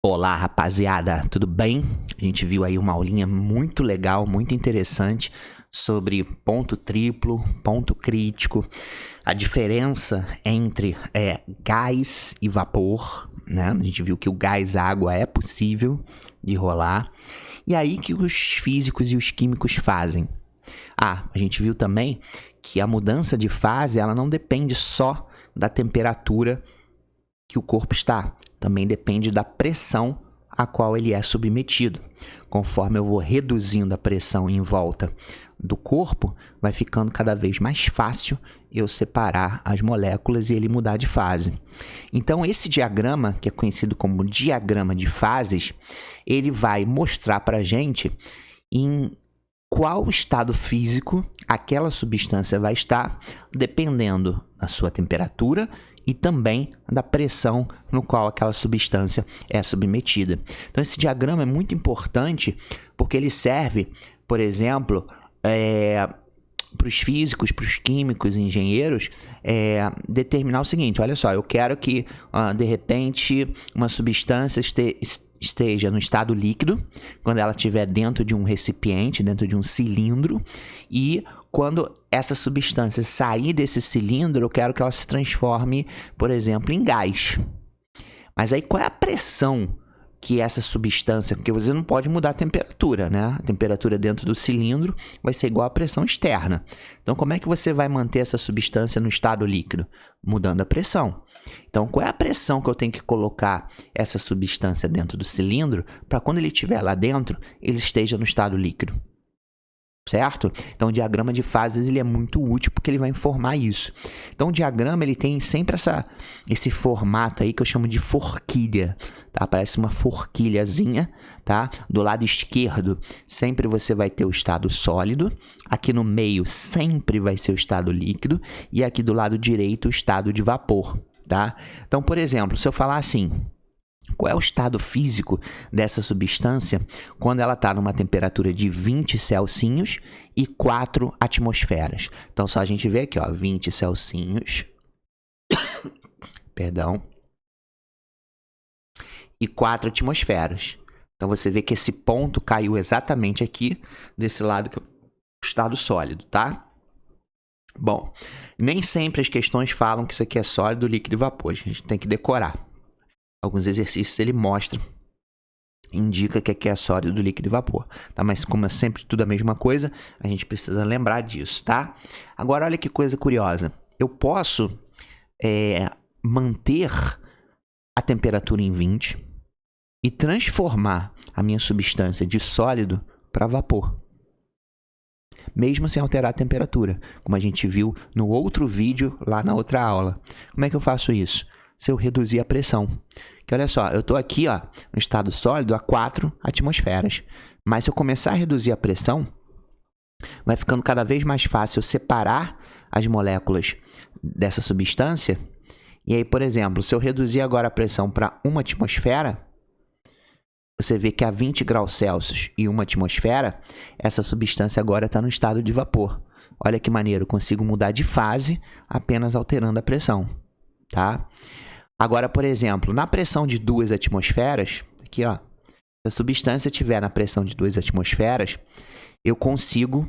Olá, rapaziada, tudo bem? A gente viu aí uma aulinha muito legal, muito interessante sobre ponto triplo, ponto crítico, a diferença entre gás e vapor, né? A gente viu que o gás água é possível de rolar. E aí que os físicos e os químicos fazem? A gente viu também que a mudança de fase, ela não depende só da temperatura que o corpo está, também depende da pressão a qual ele é submetido. Conforme eu vou reduzindo a pressão em volta do corpo, vai ficando cada vez mais fácil eu separar as moléculas e ele mudar de fase. Então, esse diagrama, que é conhecido como diagrama de fases, ele vai mostrar para a gente em qual estado físico aquela substância vai estar, dependendo da sua temperatura e também da pressão no qual aquela substância é submetida. Então, esse diagrama é muito importante porque ele serve, por exemplo, para os físicos, para os químicos, engenheiros, determinar o seguinte: olha só, eu quero que, de repente, uma substância esteja no estado líquido, quando ela estiver dentro de um recipiente, dentro de um cilindro, e quando essa substância sair desse cilindro, eu quero que ela se transforme, por exemplo, em gás. Mas aí qual é a pressão que essa substância, porque você não pode mudar a temperatura, né? A temperatura dentro do cilindro vai ser igual à pressão externa. Então, como é que você vai manter essa substância no estado líquido? Mudando a pressão. Então, qual é a pressão que eu tenho que colocar essa substância dentro do cilindro para quando ele estiver lá dentro, ele esteja no estado líquido? Certo? Então, o diagrama de fases ele é muito útil porque ele vai informar isso. Então, o diagrama ele tem sempre esse formato aí que eu chamo de forquilha, tá? Parece uma forquilhazinha, tá? Do lado esquerdo, sempre você vai ter o estado sólido. Aqui no meio, sempre vai ser o estado líquido. E aqui do lado direito, o estado de vapor, tá? Então, por exemplo, se eu falar assim: qual é o estado físico dessa substância quando ela está numa temperatura de 20 Celsius e 4 atmosferas? Então, só a gente vê aqui, ó, 20 Celsius, perdão, e 4 atmosferas. Então, você vê que esse ponto caiu exatamente aqui, desse lado que é o estado sólido, tá? Bom, nem sempre as questões falam que isso aqui é sólido, líquido e vapor. A gente tem que decorar. Alguns exercícios ele mostra, indica que aqui é sólido, líquido e vapor, tá? Mas como é sempre tudo a mesma coisa, a gente precisa lembrar disso, tá? Agora, olha que coisa curiosa. Eu posso manter a temperatura em 20 e transformar a minha substância de sólido para vapor, mesmo sem alterar a temperatura, como a gente viu no outro vídeo lá na outra aula. Como é que eu faço isso? Se eu reduzir a pressão. Que olha só, eu estou aqui ó, no estado sólido a 4 atmosferas. Mas se eu começar a reduzir a pressão, vai ficando cada vez mais fácil separar as moléculas dessa substância. E aí, por exemplo, se eu reduzir agora a pressão para 1 atmosfera, você vê que a 20 graus Celsius e 1 atmosfera, essa substância agora está no estado de vapor. Olha que maneiro, eu consigo mudar de fase apenas alterando a pressão. Tá? Agora, por exemplo, na pressão de 2 atmosferas, aqui ó, se a substância estiver na pressão de 2 atmosferas, eu consigo,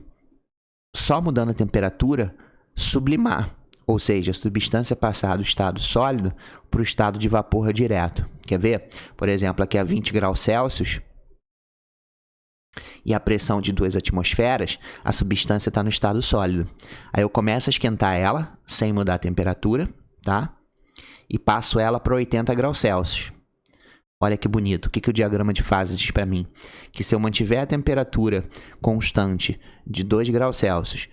só mudando a temperatura, sublimar. Ou seja, a substância passar do estado sólido para o estado de vapor direto. Quer ver? Por exemplo, aqui a 20 graus Celsius e a pressão de 2 atmosferas, a substância está no estado sólido. Aí eu começo a esquentar ela, sem mudar a temperatura, tá? E passo ela para 80 graus Celsius. Olha que bonito. O que o diagrama de fases diz para mim? Que se eu mantiver a temperatura constante de 2 graus Celsius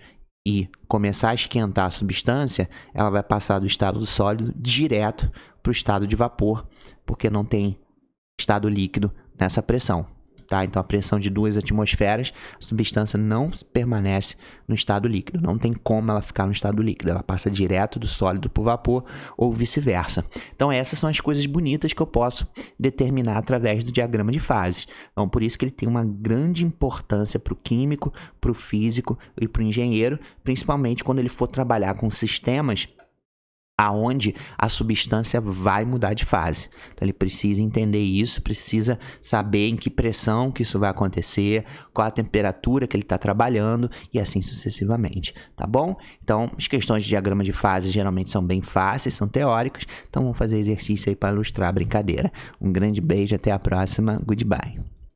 e começar a esquentar a substância, ela vai passar do estado sólido direto para o estado de vapor, porque não tem estado líquido nessa pressão. Tá? Então, a pressão de 2 atmosferas, a substância não permanece no estado líquido. Não tem como ela ficar no estado líquido. Ela passa direto do sólido para o vapor ou vice-versa. Então, essas são as coisas bonitas que eu posso determinar através do diagrama de fases. Então, por isso que ele tem uma grande importância para o químico, para o físico e para o engenheiro, principalmente quando ele for trabalhar com sistemas aonde a substância vai mudar de fase. Então ele precisa entender isso, precisa saber em que pressão que isso vai acontecer, qual a temperatura que ele está trabalhando e assim sucessivamente, tá bom? Então as questões de diagrama de fase geralmente são bem fáceis, são teóricas, então vamos fazer exercício aí para ilustrar a brincadeira. Um grande beijo, até a próxima, goodbye!